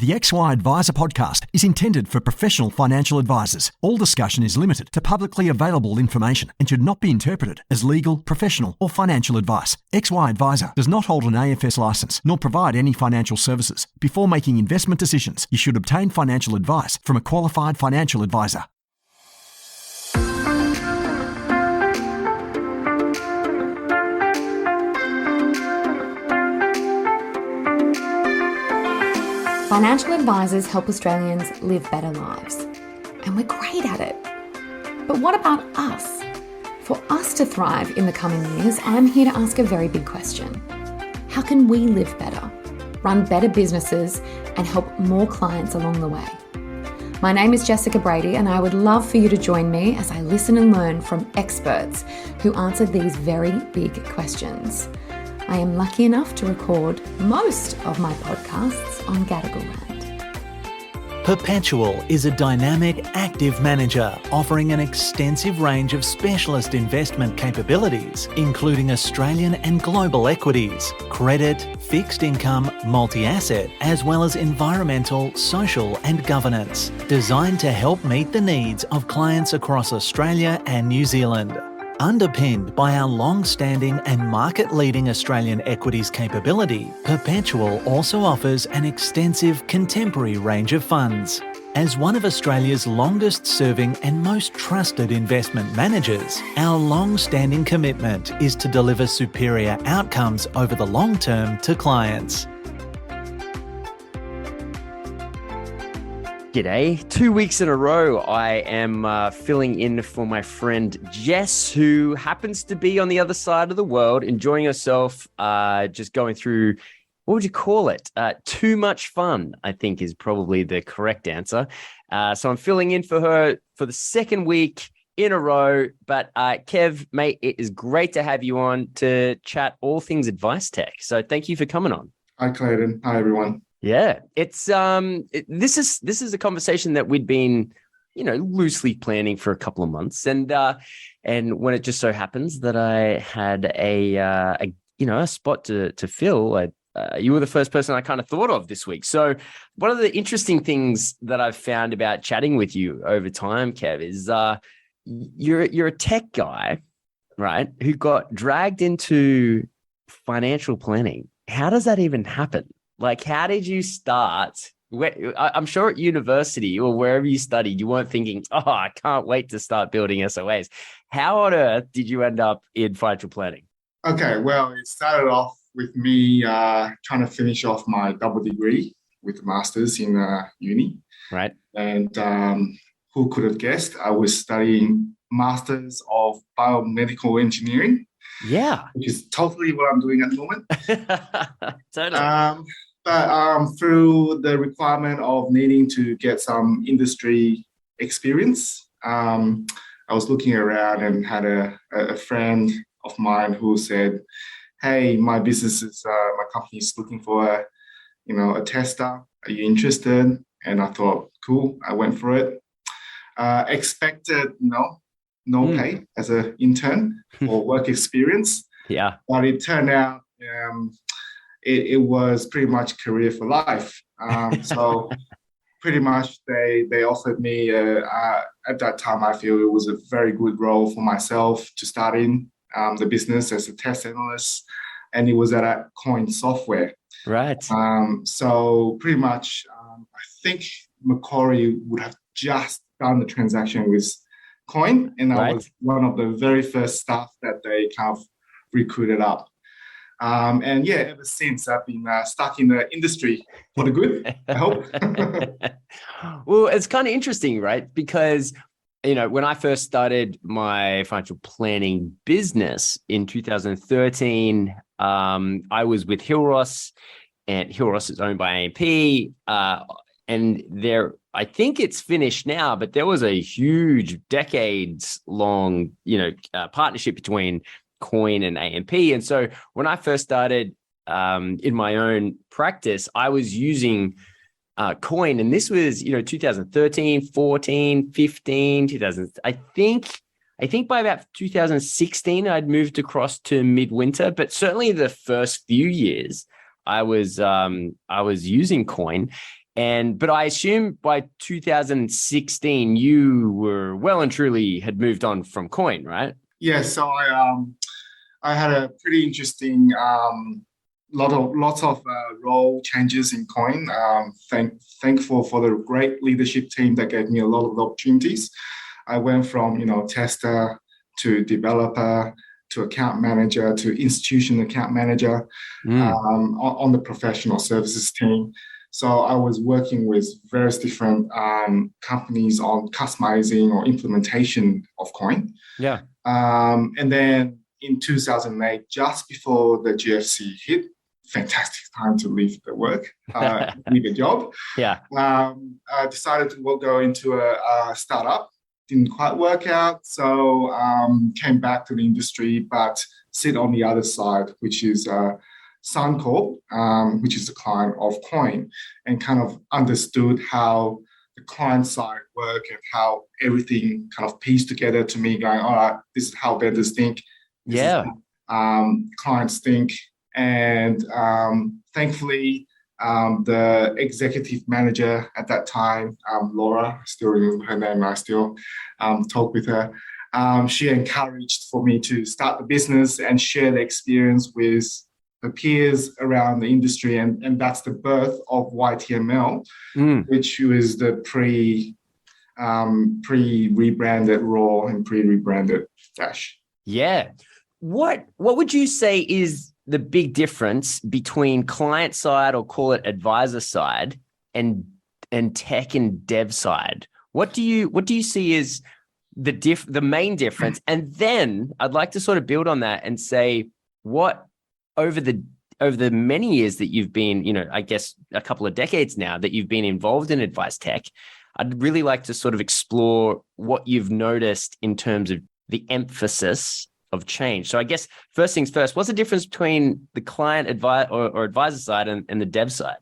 The XY Advisor podcast is intended for professional financial advisors. All discussion is limited to publicly available information and should not be interpreted as legal, professional, or financial advice. XY Advisor does not hold an AFS license nor provide any financial services. Before making investment decisions, you should obtain financial advice from a qualified financial advisor. Financial advisors help Australians live better lives, and we're great at it. But what about us? For us to thrive in the coming years, I'm here to ask a very big question. How can we live better, run better businesses, and help more clients along the way? My name is Jessica Brady, and I would love for you to join me as I listen and learn from experts who answer these very big questions. I am lucky enough to record most of my podcasts on Gadigal land. Perpetual is a dynamic, active manager offering an extensive range of specialist investment capabilities, including Australian and global equities, credit, fixed income, multi-asset, as well as environmental, social and governance, designed to help meet the needs of clients across Australia and New Zealand. Underpinned by our long-standing and market-leading Australian equities capability, Perpetual also offers an extensive contemporary range of funds. As one of Australia's longest-serving and most trusted investment managers, our long-standing commitment is to deliver superior outcomes over the long term to clients. G'day. 2 weeks in a row, I am filling in for my friend Jess, who happens to be on the other side of the world, enjoying herself, just going through, what would you call it? Too much fun, I think is probably the correct answer. So I'm filling in for her for the second week in a row. But Kev, mate, it is great to have you on to chat all things advice tech. So thank you for coming on. Hi, Clayton. Hi, everyone. Yeah, it's this is a conversation that we'd been, loosely planning for a couple of months, and when it just so happens that I had a spot to fill, you were the first person I kind of thought of this week. So one of the interesting things that I've found about chatting with you over time, Kev, is you're a tech guy, right? Who got dragged into financial planning. How does that even happen? Like, how did you start? I'm sure at university or wherever you studied, you weren't thinking, oh, I can't wait to start building SOAs. How on earth did you end up in financial planning? Okay, well, it started off with me trying to finish off my double degree with a master's in uni. Right. And who could have guessed? I was studying Masters of Biomedical Engineering. Yeah. Which is totally what I'm doing at the moment. Totally. But through the requirement of needing to get some industry experience, I was looking around and had a friend of mine who said, hey, my company is looking for a tester. Are you interested? And I thought, cool. I went for it. Expected no pay as an intern or work experience. Yeah. But it turned out it was pretty much career for life. So pretty much they offered me, at that time, I feel it was a very good role for myself to start in the business as a test analyst. And it was at Coin Software. Right. So pretty much, I think Macquarie would have just done the transaction with Coin. And I was one of the very first staff that they kind of recruited up. And yeah, ever since I've been stuck in the industry for the good, I hope. Well, it's kind of interesting, right? Because, when I first started my financial planning business in 2013, I was with Hillross, and Hillross is owned by AMP. And I think it's finished now, but there was a huge decades-long, partnership between Coin and AMP. And so when I first started in my own practice, I was using Coin, and this was 2013, 14, 15, 2000. I think by about 2016 I'd moved across to Midwinter, but certainly the first few years I was using Coin, but I assume by 2016 you were well and truly had moved on from Coin, right? Yeah, so I had a pretty interesting lots of role changes in Coin. Thankful for the great leadership team that gave me a lot of opportunities. I went from tester to developer to account manager to institution account manager on the professional services team. So I was working with various different companies on customizing or implementation of Coin. Yeah. And then in 2008, just before the GFC hit, fantastic time to leave the work, leave a job. Yeah. I decided to go into a startup. Didn't quite work out, so came back to the industry, but sit on the other side, which is Suncorp, which is the client of Coin, and kind of understood how the client side work and how everything kind of pieced together to me, going, all right, this is how vendors think, this is how, clients think, and thankfully, the executive manager at that time, Laura, I still remember her name, I still talk with her. She encouraged for me to start the business and share the experience with the peers around the industry. And that's the birth of YTML, which was the pre-rebranded Raw and pre-rebranded Dash. Yeah. What would you say is the big difference between client side, or call it advisor side, and tech and dev side? What do you see as the main difference? And then I'd like to sort of build on that and say, what over the many years that you've been, I guess a couple of decades now that you've been involved in advice tech, I'd really like to sort of explore what you've noticed in terms of the emphasis of change. So I guess first things first, what's the difference between the client or advisor side and the dev side?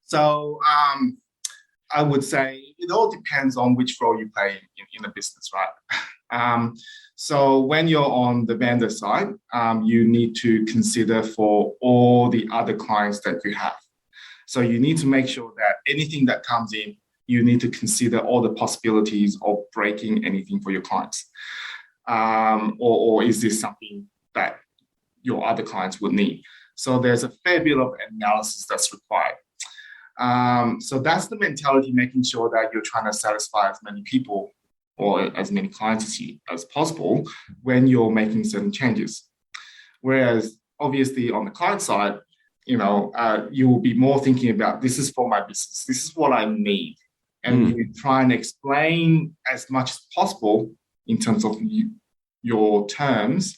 So I would say it all depends on which role you play in a business, right? So when you're on the vendor side, you need to consider for all the other clients that you have. So you need to make sure that anything that comes in, you need to consider all the possibilities of breaking anything for your clients. Or is this something that your other clients would need? So there's a fair bit of analysis that's required. So that's the mentality, making sure that you're trying to satisfy as many people or as many clients as possible when you're making certain changes. Whereas obviously on the client side, you will be more thinking about, this is for my business, this is what I need. And you try and explain as much as possible in terms of your terms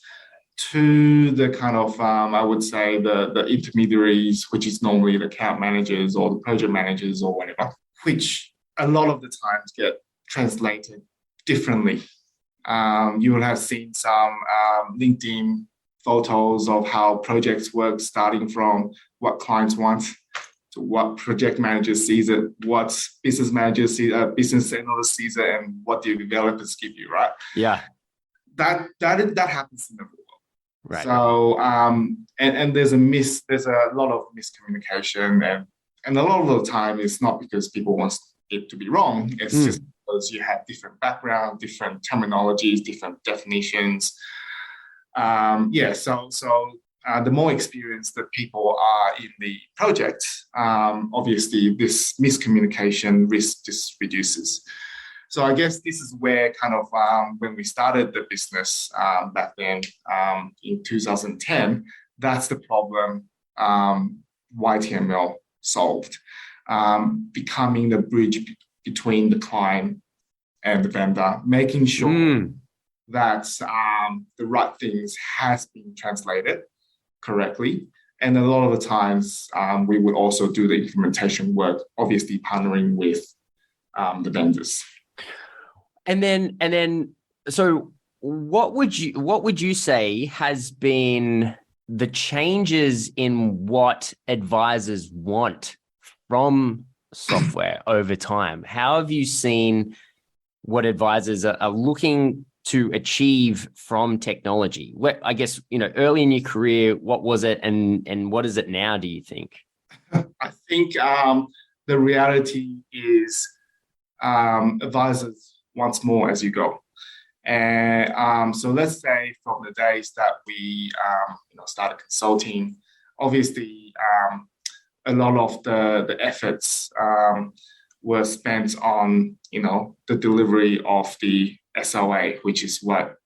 to the kind of, I would say, the intermediaries, which is normally the account managers or the project managers or whatever, which a lot of the times get translated differently. You will have seen some LinkedIn photos of how projects work, starting from what clients want to what project managers sees it, what business managers see, business analysts sees it, and what the developers give you, right? Yeah. That happens in the real world. Right. So and there's a lot of miscommunication, and a lot of the time it's not because people want it to be wrong. It's just because you have different background, different terminologies, different definitions. So the more experienced that people are in the project, obviously this miscommunication risk just reduces. So I guess this is where kind of when we started the business back then in 2010, that's the problem YTML solved, becoming the bridge between the client and the vendor, making sure that the right things has been translated correctly. And a lot of the times we would also do the implementation work, obviously partnering with the vendors. And then, so what would you say has been the changes in what advisors want from software over time? How have you seen what advisors are looking to achieve from technology? What, I guess, early in your career, what was it, and what is it now, do you think? I think the reality is advisors wants more as you go. And so let's say from the days that we started consulting, obviously a lot of the efforts were spent on the delivery of the SOA, which is what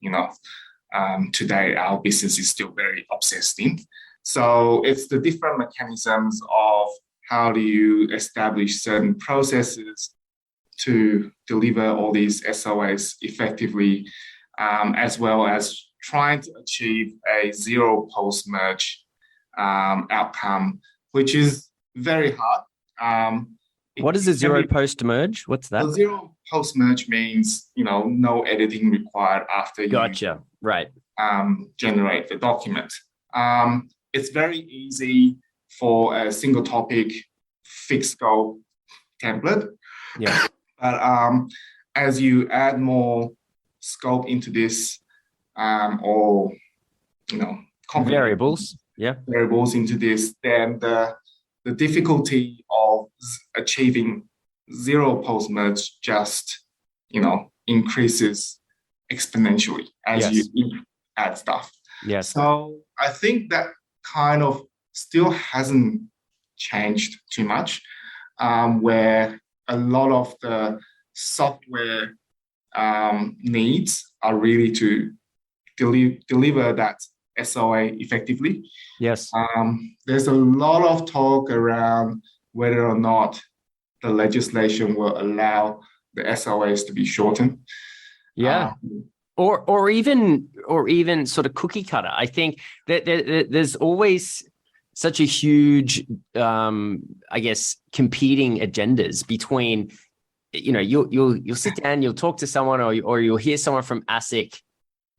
today our business is still very obsessed in. So it's the different mechanisms of how do you establish certain processes to deliver all these SOAs effectively, as well as trying to achieve a zero post-merge outcome, which is very hard. What is a zero post-merge? What's that? So zero post-merge means, no editing required after Gotcha. Right. Generate the document. It's very easy for a single topic, fixed scope template. Yeah. But as you add more scope into this, or variables into this, then the difficulty of achieving zero post merge just increases exponentially as you add stuff. Yes. So I think that kind of still hasn't changed too much, where a lot of the software needs are really to deliver that SOA effectively. Yes. There's a lot of talk around whether or not the legislation will allow the SOAs to be shortened. Yeah. Or even sort of cookie cutter. I think that there's always such a huge, I guess, competing agendas between, you'll sit down, you'll talk to someone, or you'll hear someone from ASIC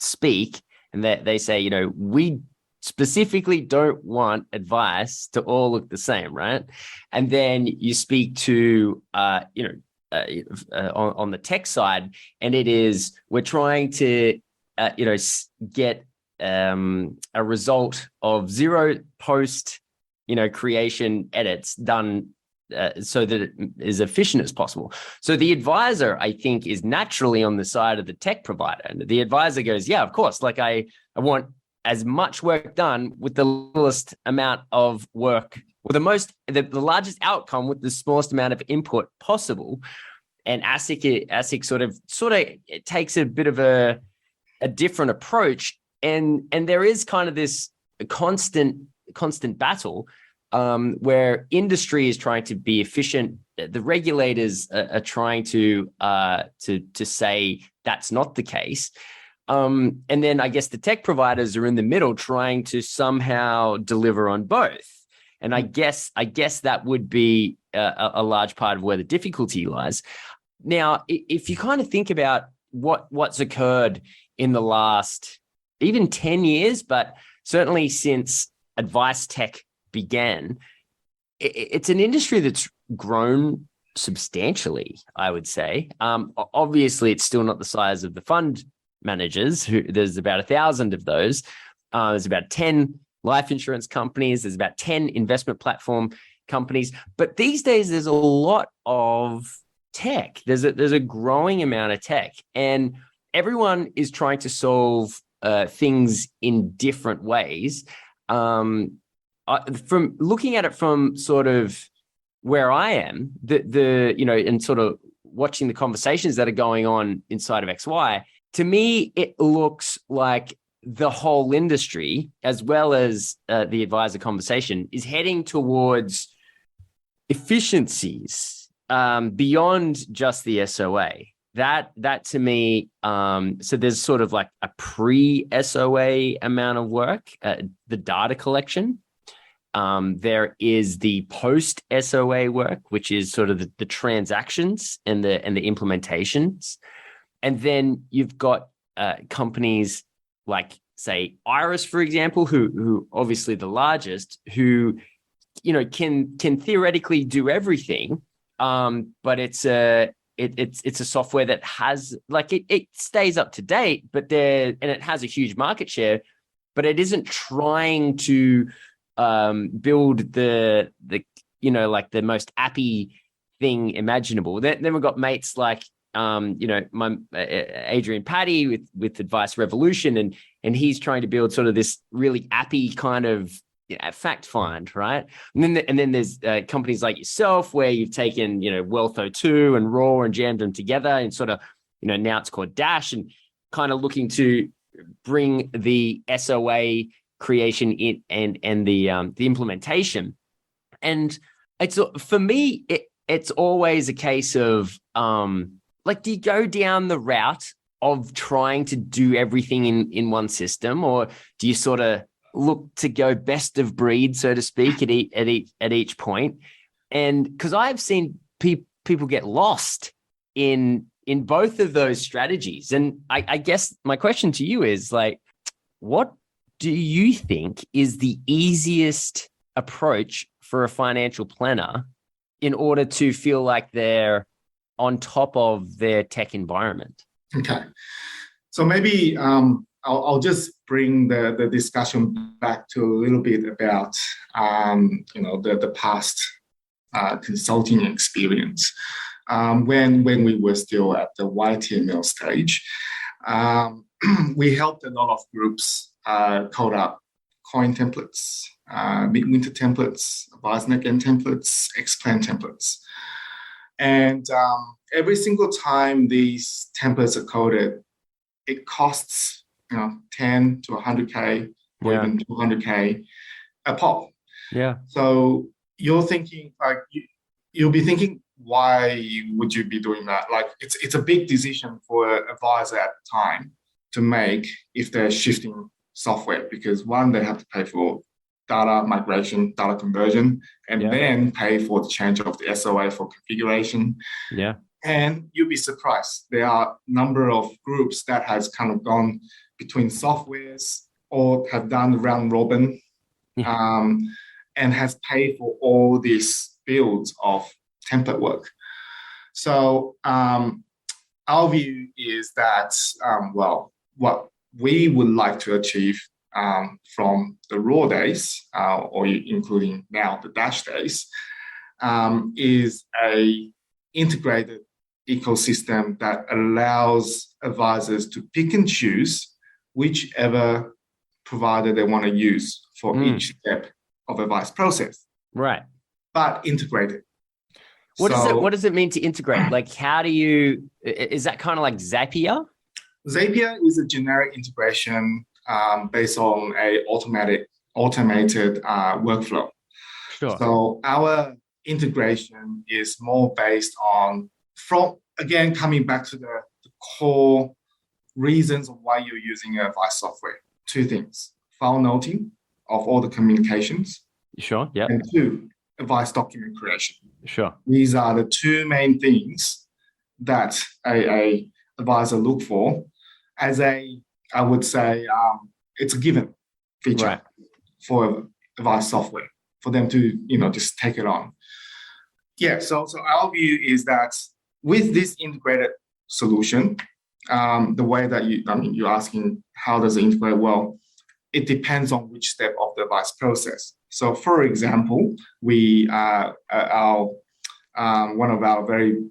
speak, and they say, we specifically don't want advice to all look the same, right? And then you speak to, on the tech side, and it is, we're trying to, get a result of zero post, creation edits done so that it is efficient as possible. So the advisor, I think, is naturally on the side of the tech provider. And the advisor goes, yeah, of course, like I want as much work done with the littlest amount of work, or the largest outcome with the smallest amount of input possible. And ASIC sort of it takes a bit of a different approach. And there is kind of this constant battle where industry is trying to be efficient. The regulators are trying to say that's not the case. And then I guess the tech providers are in the middle trying to somehow deliver on both. And I guess that would be a large part of where the difficulty lies. Now, if you kind of think about what's occurred in the last even 10 years, but certainly since advice tech began, it's an industry that's grown substantially, I would say. Obviously, it's still not the size of the fund managers. There's about 1,000 of those. There's about 10 life insurance companies. There's about 10 investment platform companies. But these days, there's a lot of tech. There's a growing amount of tech, and everyone is trying to solve things in different ways. From looking at it from sort of where I am, and sort of watching the conversations that are going on inside of XY, to me, it looks like the whole industry, as well as the advisor conversation, is heading towards efficiencies beyond just the SOA. That to me, so there's sort of like a pre-SOA amount of work, the data collection. There is the post-SOA work, which is sort of the transactions and the implementations. And then you've got companies like, say, Iris, for example, who obviously the largest, who can theoretically do everything, but it's it's a software that has like it stays up to date, but it has a huge market share, but it isn't trying to build the like the most appy thing imaginable. Then we've got mates like my Adrian Paddy with Advice Revolution, and he's trying to build sort of this really appy kind of fact find, right? And then there's companies like yourself where you've taken Wealth02 and Raw and jammed them together and sort of now it's called Dash, and kind of looking to bring the SOA creation in and the implementation. And it's for me it's always a case of like, do you go down the route of trying to do everything in one system, or do you sort of look to go best of breed, so to speak, at each point? And because I've seen people get lost in both of those strategies. And I guess my question to you is like, what do you think is the easiest approach for a financial planner in order to feel like they're on top of their tech environment? Okay. So maybe I'll just bring the discussion back to a little bit about the past consulting experience. When we were still at the YTML stage, we helped a lot of groups code up coin templates, midwinter templates, advisor end templates, X-Plan templates. And every single time these templates are coded, it costs 10 to 100K or even 200K a pop. Yeah. So you're thinking you'll be thinking, why would you be doing that? Like it's a big decision for an advisor at the time to make if they're shifting software, because one, they have to pay for data migration, data conversion, and then pay for the change of the SOA for configuration. Yeah. And you'll be surprised. There are a number of groups that has kind of gone between softwares or have done round robin and has paid for all these builds of template work. So our view is that, what we would like to achieve from the raw days, or including now the Dash days, is a integrated ecosystem that allows advisors to pick and choose whichever provider they want to use for each step of advice process. Right. But integrated. What does it mean to integrate? Like, how do you? Is that kind of like Zapier? Zapier is a generic integration based on a automated workflow. Sure. So our integration is more based on, coming back to the core reasons of why you're using your advice software. Two things: file noting of all the communications. Sure. Yeah. And two, advice document creation. Sure. These are the two main things that a advisor look for as I would say, it's a given feature for advice software for them to, just take it on. Yeah. So our view is that with this integrated solution, the way that you're asking how does it integrate? Well, it depends on which step of the advice process. So, for example, we one of our very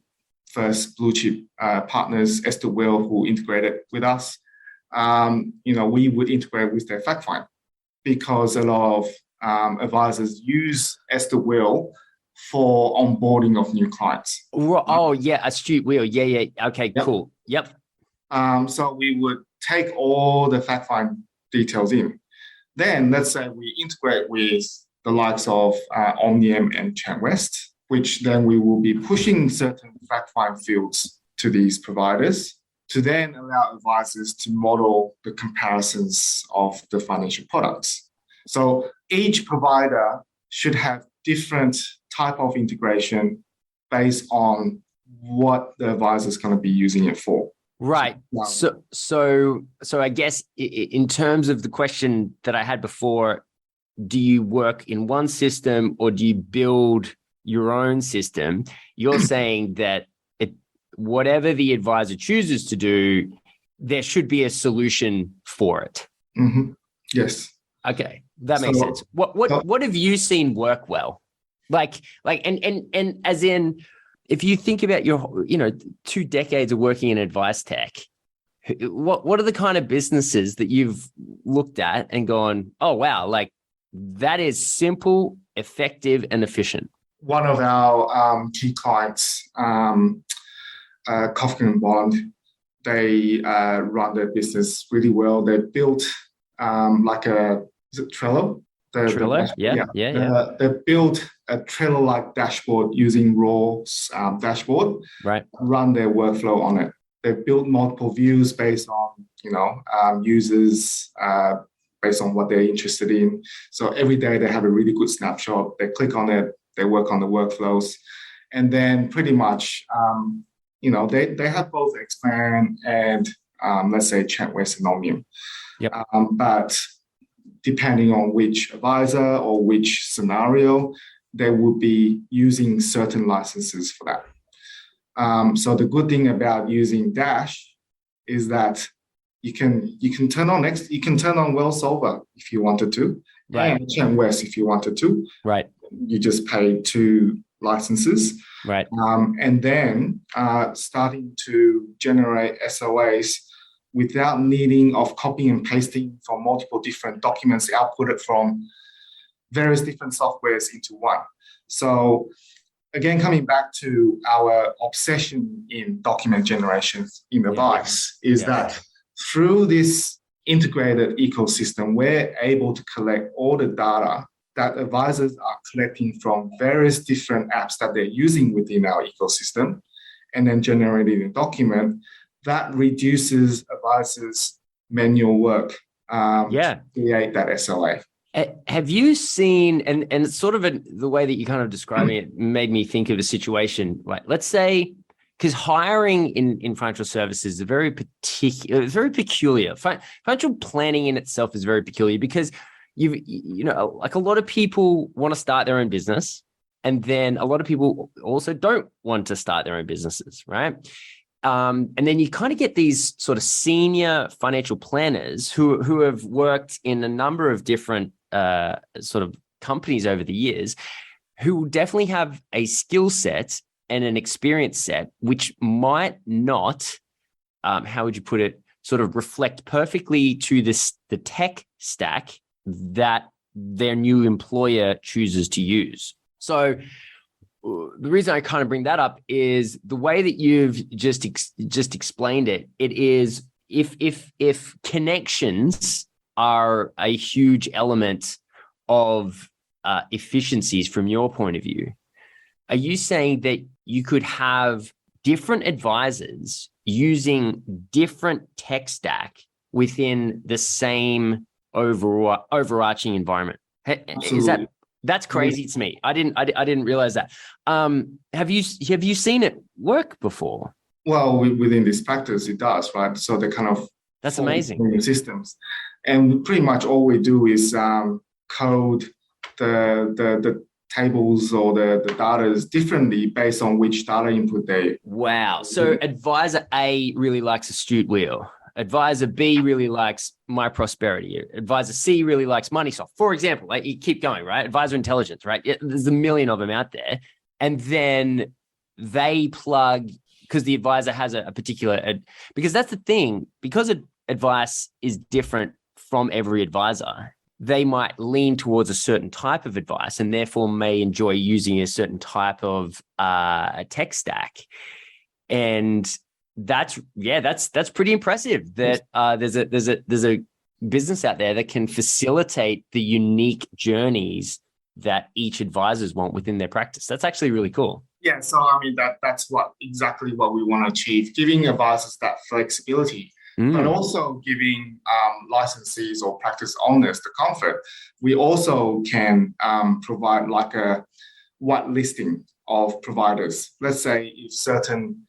first blue chip partners, Esther Will, who integrated with us, we would integrate with their fact find because a lot of advisors use Esther Will for onboarding of new clients. Oh, yeah, Astute Will. Yeah. Okay, yep. Cool. Yep. So we would take all the fact find details in. Then let's say we integrate with the likes of Omnium and ChanWest, which then we will be pushing certain fact find fields to these providers to then allow advisors to model the comparisons of the financial products. So each provider should have different type of integration based on what the advisor is going to be using it for. Right. So I guess in terms of the question that I had before, do you work in one system or do you build your own system? You're saying that whatever the advisor chooses to do, there should be a solution for it. Mm-hmm. Yes. Okay, that makes sense. What have you seen work well? And as in, if you think about your 2 decades of working in advice tech, what are the kind of businesses that you've looked at and gone, oh wow, like that is simple, effective, and efficient? One of our key clients, Kofkin and Bond, they run their business really well. They built is it Trello? Trello? Yeah. They built a Trello-like dashboard using Raw's dashboard. Right. Run their workflow on it. They built multiple views based on users, based on what they're interested in. So every day they have a really good snapshot. They click on it. They work on the workflows, and then pretty much they have both Xplan and let's say ChatWest and Omnium. Yep. But depending on which advisor or which scenario, they would be using certain licenses for that. So the good thing about using Dash is that you can turn on WellSolver if you wanted to, right, and ChatWest if you wanted to. Right. You just pay 2 licenses. Right. And then starting to generate SOAs without needing of copying and pasting from multiple different documents, output it from various different softwares into one. So again, coming back to our obsession in document generation in advice is that through this integrated ecosystem, we're able to collect all the data that advisors are collecting from various different apps that they're using within our ecosystem, and then generating a document that reduces advisors' manual work to create that SLA. Have you seen, and it's sort of the way that you kind of describing it made me think of a situation, like let's say, because hiring in financial services is very particular, it's very peculiar. Financial planning in itself is very peculiar because like a lot of people want to start their own business, and then a lot of people also don't want to start their own businesses, right? And then you kind of get these sort of senior financial planners who have worked in a number of different sort of companies over the years, who definitely have a skill set and an experience set, which might not, how would you put it, sort of reflect perfectly to the tech stack that their new employer chooses to use. So the reason I kind of bring that up is the way that you've just explained it. It is if connections are a huge element of efficiencies from your point of view, are you saying that you could have different advisors using different tech stack within the same overarching environment? Absolutely. That's crazy to me. I didn't realize that. Have you seen it work before? Well, within this practice, it does, right? So they kind of that's amazing systems, and pretty much all we do is code the tables or the data differently based on which data input they. Wow. So advisor A really likes Astute Wheel. Advisor B really likes My Prosperity. Advisor C really likes MoneySoft. For example, like you keep going, right? Advisor Intelligence, right? There's a million of them out there. And then they plug, because the advisor has a particular, because that's the thing, because advice is different from every advisor, they might lean towards a certain type of advice and therefore may enjoy using a certain type of tech stack. And that's pretty impressive that there's a business out there that can facilitate the unique journeys that each advisors want within their practice. That's actually really cool. Yeah, so I mean that's exactly what we want to achieve, giving advisors that flexibility, but also giving licensees or practice owners the comfort. We also can provide like a whitelisting of providers. Let's say if certain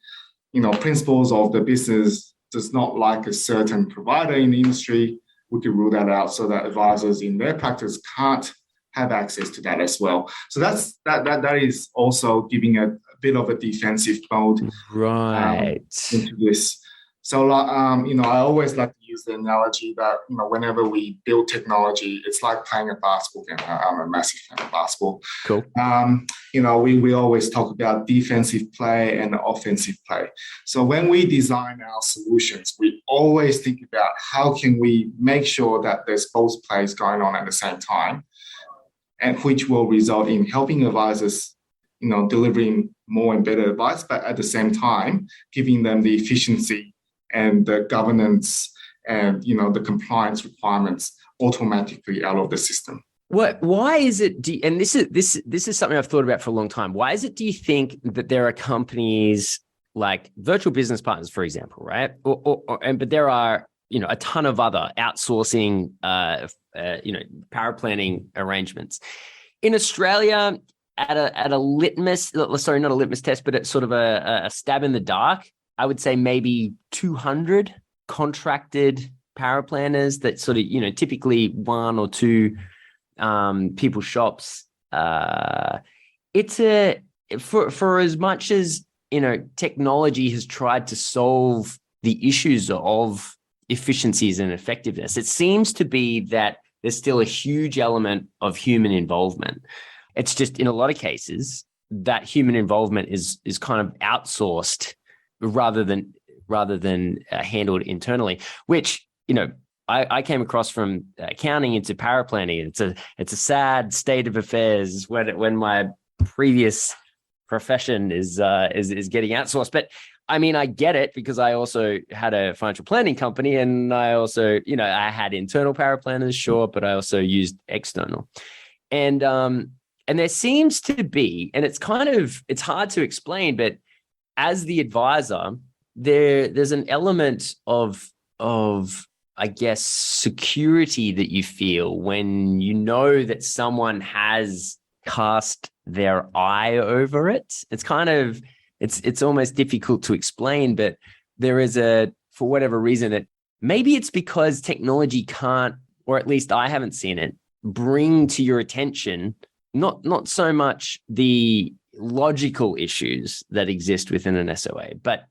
principles of the business does not like a certain provider in the industry, we could rule that out so that advisors in their practice can't have access to that as well. So that is also giving bit of a defensive mode Right. into this. So, I always like to use the analogy that, whenever we build technology, it's like playing a basketball game. I'm a massive fan of basketball. Cool. We always talk about defensive play and offensive play. So when we design our solutions, we always think about how can we make sure that there's both plays going on at the same time, and which will result in helping advisors, delivering more and better advice, but at the same time, giving them the efficiency and the governance and, the compliance requirements automatically out of the system. Why is it, and this is something I've thought about for a long time. Why is it, do you think, that there are companies like virtual business partners, for example, right? But there are, a ton of other outsourcing, power planning arrangements in Australia at a litmus, sorry, not a litmus test, but it's sort of a stab in the dark. I would say maybe 200 contracted power planners that sort of, typically one or two people's shops. It's for as much as, technology has tried to solve the issues of efficiencies and effectiveness, it seems to be that there's still a huge element of human involvement. It's just, in a lot of cases, that human involvement is kind of outsourced rather than handled internally, which, I came across from accounting into power planning. It's a sad state of affairs when my previous profession is getting outsourced. But I mean, I get it, because I also had a financial planning company, and I also, I had internal power planners, sure, but I also used external. And there seems to be, and it's hard to explain, but as the advisor, there's an element of I guess security that you feel when you know that someone has cast their eye over it. It's kind of it's almost difficult to explain, but there is for whatever reason, that maybe it's because technology can't, or at least I haven't seen it, bring to your attention not so much the logical issues that exist within an SOA, but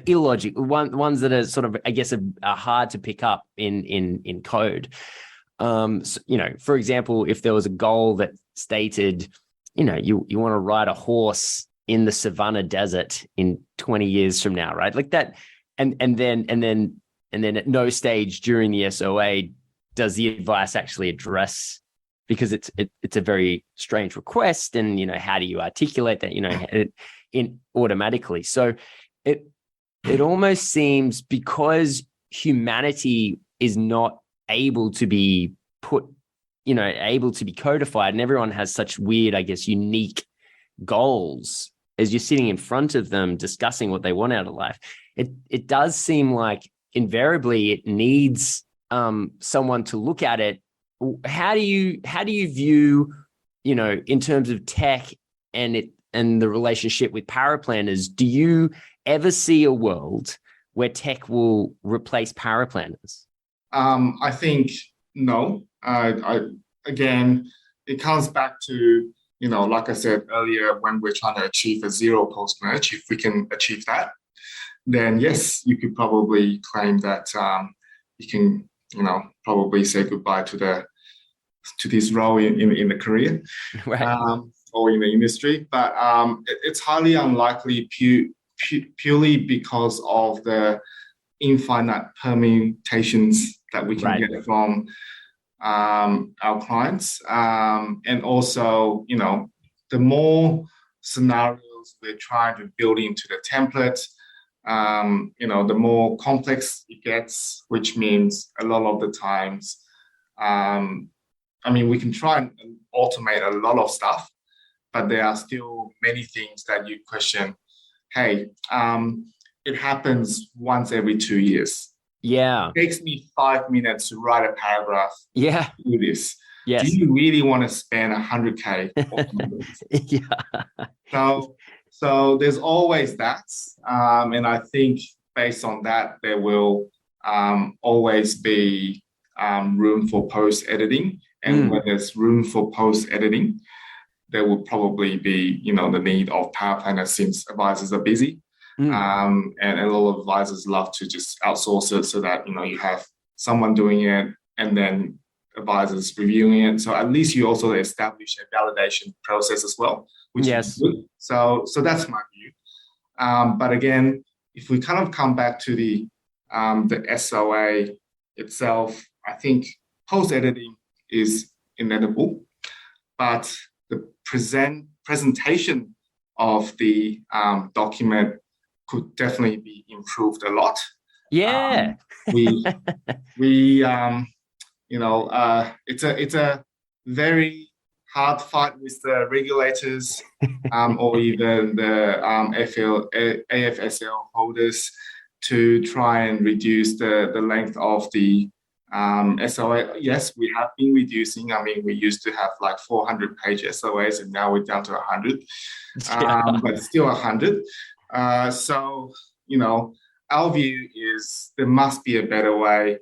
illogical ones that are sort of, I guess, are hard to pick up in code. For example, if there was a goal that stated, you want to ride a horse in the Savannah desert in 20 years from now, right? Like that, and then at no stage during the SOA does the advice actually address, because it's a very strange request, and how do you articulate that in automatically. So it almost seems, because humanity is not able to be codified, and everyone has such weird, I guess, unique goals, as you're sitting in front of them discussing what they want out of life, it does seem like invariably it needs someone to look at it. How do you view, in terms of tech and the relationship with power planners? Do you ever see a world where tech will replace power planners? I think no. Again, it comes back to, like I said earlier, when we're trying to achieve a zero post-merge, if we can achieve that, then yes, you could probably claim that you can, probably say goodbye to this role in the career, right, or in the industry. But it's highly unlikely purely because of the infinite permutations that we can get from our clients. And also, the more scenarios we're trying to build into the template, the more complex it gets, which means a lot of the times, we can try and automate a lot of stuff, but there are still many things that you question. Hey, it happens once every 2 years. Yeah. It takes me 5 minutes to write a paragraph. Yeah. To do this. Yes. Do you really want to spend $100K? Yeah. So there's always that. And I think based on that, there will always be room for post-editing. And when there's room for post-editing, there will probably be, the need of power planners since advisors are busy. And a lot of advisors love to just outsource it so that, you have someone doing it and then advisors reviewing it. So at least you also establish a validation process as well, which is good. So that's my view. But again, if we kind of come back to the SOA itself, I think post-editing is inevitable, but the presentation of the document could definitely be improved a lot. Yeah. It's a very hard fight with the regulators or even the AFSL holders to try and reduce the length of the SOA. Yes, we have been reducing. I mean, we used to have like 400-page SOAs, and now we're down to 100, but still 100. So, our view is there must be a better way.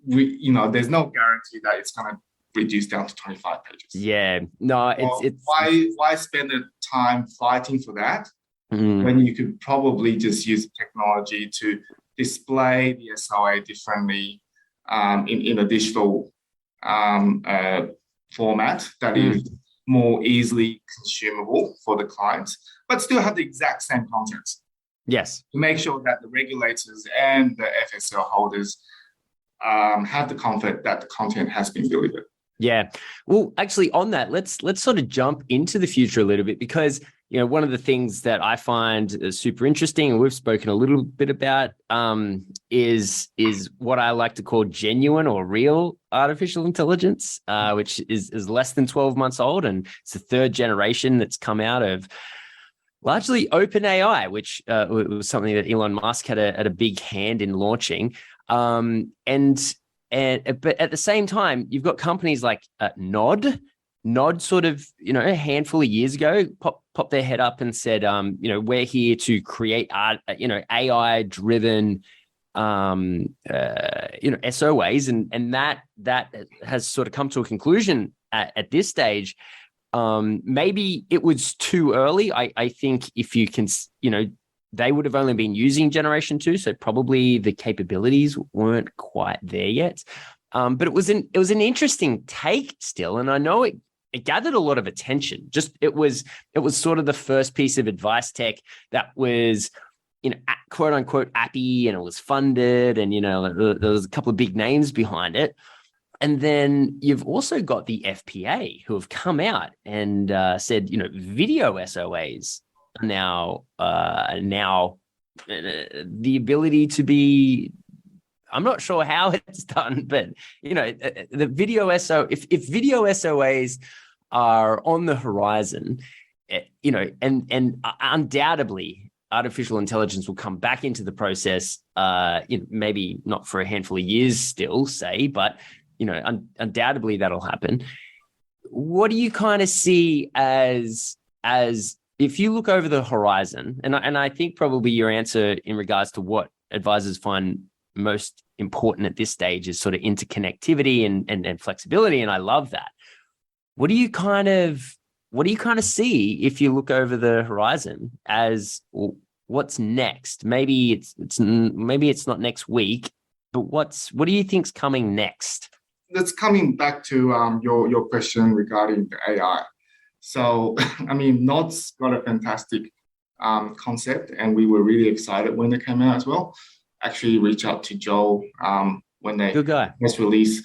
There's no guarantee that it's going to reduce down to 25 pages. Yeah, no, it's why spend the time fighting for that when you could probably just use technology to display the SOA differently in a digital format that is more easily consumable for the clients, but still have the exact same content. Yes. To make sure that the regulators and the FSL holders have the comfort that the content has been delivered. Yeah. Well, actually on that, let's sort of jump into the future a little bit, because, one of the things that I find super interesting, and we've spoken a little bit about, is what I like to call genuine or real artificial intelligence, which is less than 12 months old. And it's the third generation that's come out of largely OpenAI, which was something that Elon Musk had a big hand in launching. But at the same time, you've got companies like Nod sort of, a handful of years ago, popped their head up and said, we're here to create art, AI-driven, SOAs, and that has sort of come to a conclusion at this stage. Maybe it was too early. I think if you can, they would have only been using generation 2, so probably the capabilities weren't quite there yet. But it was an interesting take still, and I know it gathered a lot of attention. Just it was sort of the first piece of advice tech that was, quote unquote appy, and it was funded, and there was a couple of big names behind it. And then you've also got the FPA who have come out and said, video SOAs are now the ability to be, I'm not sure how it's done, but the video if video SOAs are on the horizon, and undoubtedly artificial intelligence will come back into the process, maybe not for a handful of years still, say, but undoubtedly that'll happen. What do you kind of see as if you look over the horizon, and I think probably your answer in regards to what advisors find most important at this stage is sort of interconnectivity and flexibility, and I love that. What do you kind of see if you look over the horizon as what's next? Maybe it's not next week, but what do you think's coming next? That's coming back to your question regarding the AI. So, I mean, Nod's got a fantastic concept, and we were really excited when they came out as well. Actually, reached out to Joel when they press release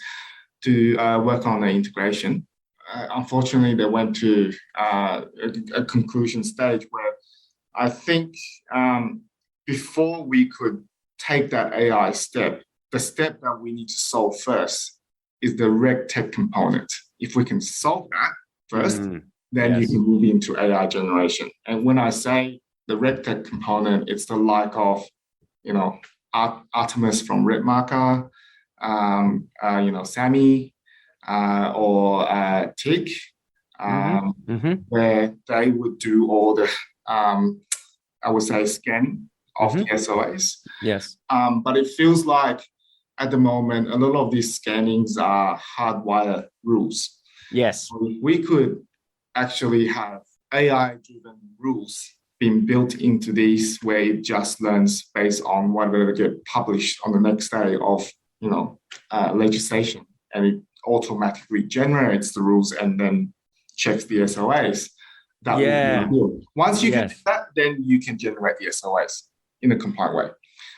to work on the integration. Unfortunately, they went to a conclusion stage where I think before we could take that AI step, the step that we need to solve first is the reg tech component. If we can solve that first, then you can move into AI generation. And when I say the reg tech component, it's the like of, Artemis from RedMarker, Sammy, or Tick, where they would do all the, I would say, scanning of the SOAs. Yes. But it feels like at the moment, a lot of these scannings are hardwired rules. Yes. So we could actually have AI-driven rules being built into these where it just learns based on whatever get published on the next day of, legislation, and it automatically generates the rules and then checks the SOAs. That would be ideal. Once you can do that, then you can generate the SOAs in a compliant way.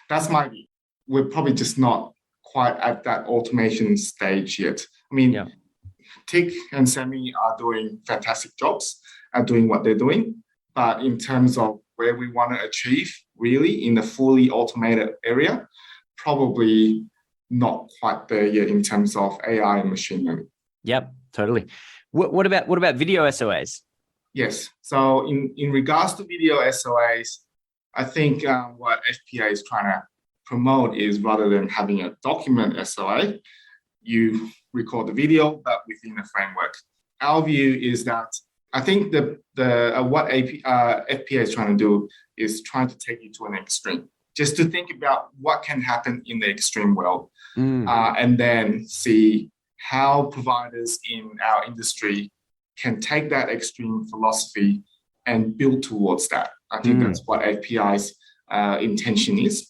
That's my view. We're probably just not quite at that automation stage yet. I mean, Tick and Semi are doing fantastic jobs at doing what they're doing. But in terms of where we want to achieve really in the fully automated area, probably not quite there yet in terms of AI and machine learning. Yep, totally. What about video SOAs? Yes. So in regards to video SOAs, I think what FPA is trying to promote is rather than having a document SOA, you record the video, but within a framework. Our view is that I think what FPA is trying to do is trying to take you to an extreme, just to think about what can happen in the extreme world, and then see how providers in our industry can take that extreme philosophy and build towards that. I think that's what FPI's intention is.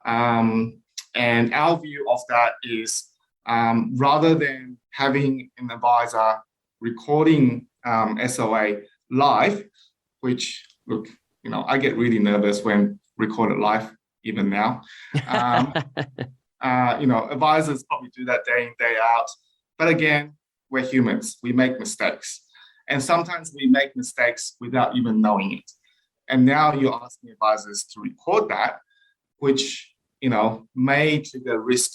And our view of that is rather than having an advisor recording SOA live, which, look, I get really nervous when recorded live, even now. Advisors probably do that day in, day out. But again, we're humans. We make mistakes. And sometimes we make mistakes without even knowing it. And now you're asking advisors to record that, which, may trigger risk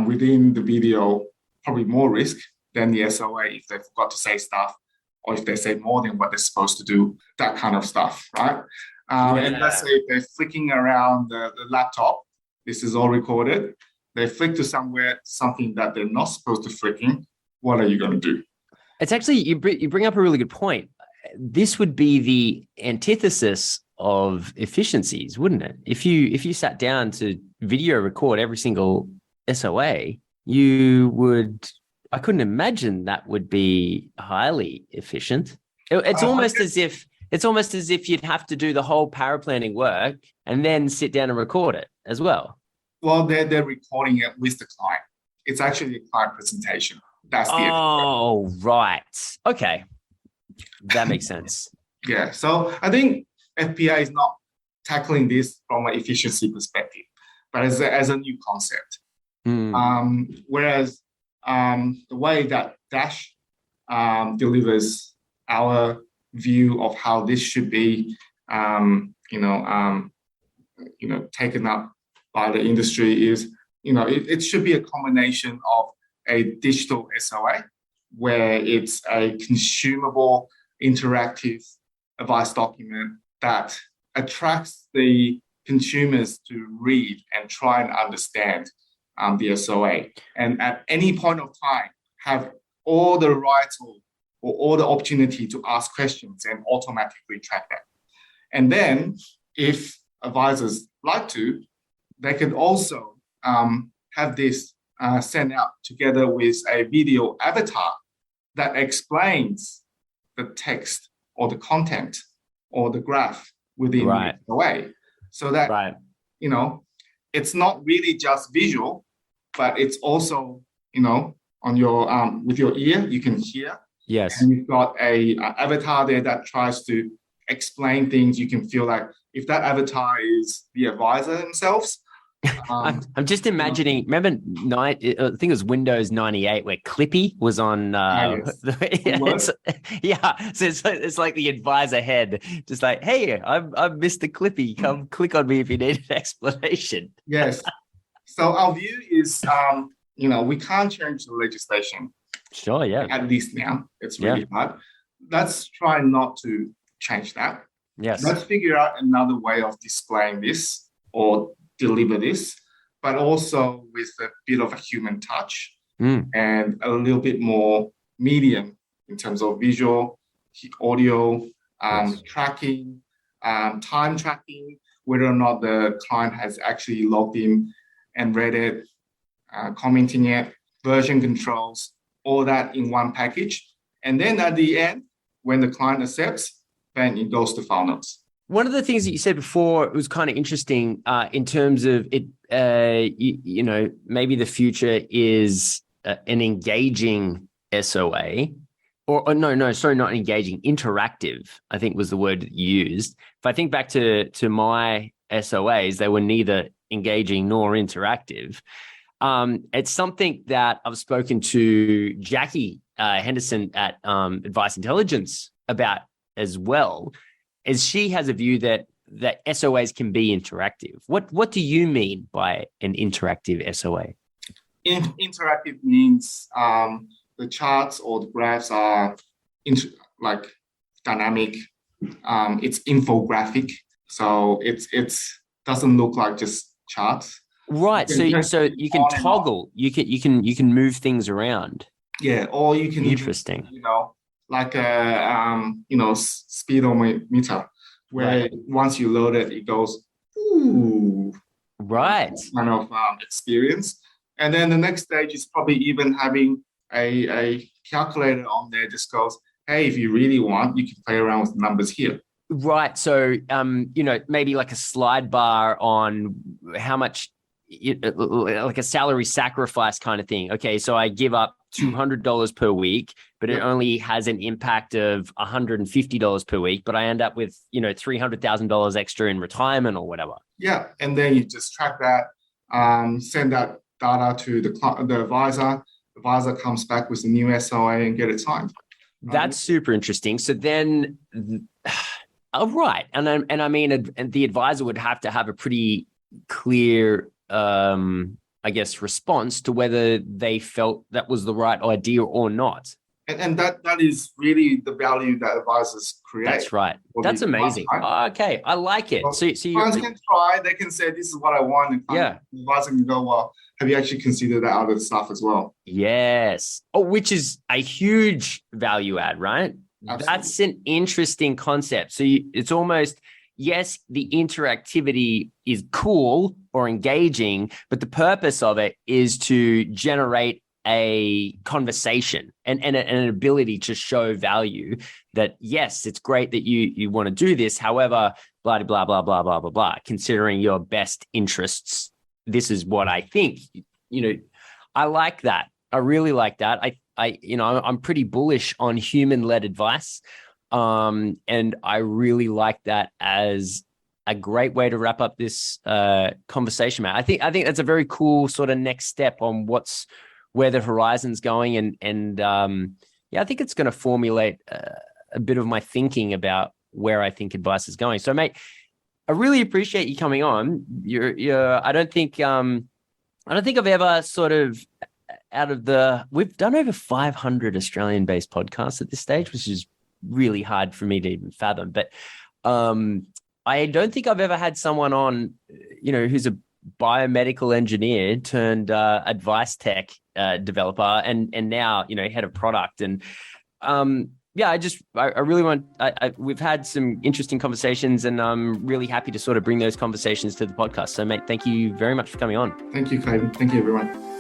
within the video, probably more risk than the SOA if they forgot to say stuff, or if they say more than what they're supposed to do, that kind of stuff, right? And let's say if they're flicking around the laptop, this is all recorded, they flick to something that they're not supposed to flicking, what are you going to do? It's actually, you bring up a really good point. This would be the antithesis of efficiencies, wouldn't it? If you sat down to video record every single SOA, I couldn't imagine that would be highly efficient. It's almost as if you'd have to do the whole paraplanning work and then sit down and record it as well. Well, they're recording it with the client. It's actually a client presentation. That's the right. Okay. That makes sense. Yeah. So I think FPA is not tackling this from an efficiency perspective, but as a new concept. Whereas the way that Dash delivers our view of how this should be, taken up by the industry is, it should be a combination of a digital SOA, where it's a consumable, interactive advice document that attracts the consumers to read and try and understand the SOA. And at any point of time, have all the rights or all the opportunity to ask questions and automatically track that. And then if advisors like to, they can also have this sent out together with a video avatar that explains the text or the content or the graph within the SOA. So that, it's not really just visual, but it's also, on your with your ear, you can hear. Yes. And you've got a avatar there that tries to explain things. You can feel like if that avatar is the advisor themselves. I'm just imagining, remember, I think it was Windows 98 where Clippy was on. So it's like the advisor head, just like, hey, I'm Mr. Clippy. Come click on me if you need an explanation. Yes. So our view is, we can't change the legislation. Sure, yeah. At least now, it's really hard. Let's try not to change that. Yes. Let's figure out another way of displaying this or deliver this, but also with a bit of a human touch and a little bit more medium in terms of visual, audio, tracking, time tracking, whether or not the client has actually logged in and read it, commenting it, version controls, all that in one package. And then at the end, when the client accepts, then it goes to file notes. One of the things that you said before was kind of interesting in terms of it, maybe the future is an engaging SOA not engaging, interactive, I think was the word that you used. If I think back to my SOAs, they were neither engaging nor interactive. It's something that I've spoken to Jackie Henderson at Advice Intelligence about as well, as she has a view that SOAs can be interactive. What do you mean by an interactive SOA? Interactive means the charts or the graphs are dynamic. It's infographic, so it's doesn't look like just charts. Right. So you can toggle. You can move things around. Yeah, or you can interesting. Like a speedometer, where once you load it, it goes ooh. Right. Kind of experience, and then the next stage is probably even having a calculator on there. Just goes, hey, if you really want, you can play around with the numbers here. Right. So maybe like a slide bar on how much. Like a salary sacrifice kind of thing. Okay, so I give up $200 per week, but it only has an impact of $150 per week, but I end up with $300,000 extra in retirement or whatever. Yeah, and then you just track that, send that data to the advisor. The advisor comes back with the new SOA and get it signed. That's super interesting. So then, right, and I mean, the advisor would have to have a pretty clear response to whether they felt that was the right idea or not. And that is really the value that advisors create. That's right. That's amazing. Right? Okay, I like it. Well, so clients can try. They can say, this is what I want. And the advisor can go, well, have you actually considered that other stuff as well? Yes. Oh, which is a huge value add, right? Absolutely. That's an interesting concept. So it's almost... Yes, the interactivity is cool or engaging, but the purpose of it is to generate a conversation and an ability to show value that, yes, it's great that you want to do this. However, blah, blah, blah, blah, blah, blah, blah, considering your best interests, this is what I think. I like that. I really like that. I'm pretty bullish on human-led advice. And I really like that as a great way to wrap up this conversation, Matt. I think that's a very cool sort of next step on where the horizon's going, and I think it's going to formulate a bit of my thinking about where I think advice is going. So, mate, I really appreciate you coming on. I don't think I've ever sort of we've done over 500 Australian-based podcasts at this stage, which is really hard for me to even fathom. But I don't think I've ever had someone on, who's a biomedical engineer turned advice tech developer and now, head of product. And I really want, we've had some interesting conversations, and I'm really happy to sort of bring those conversations to the podcast. So, mate, thank you very much for coming on. Thank you, Clayton. Thank you, everyone.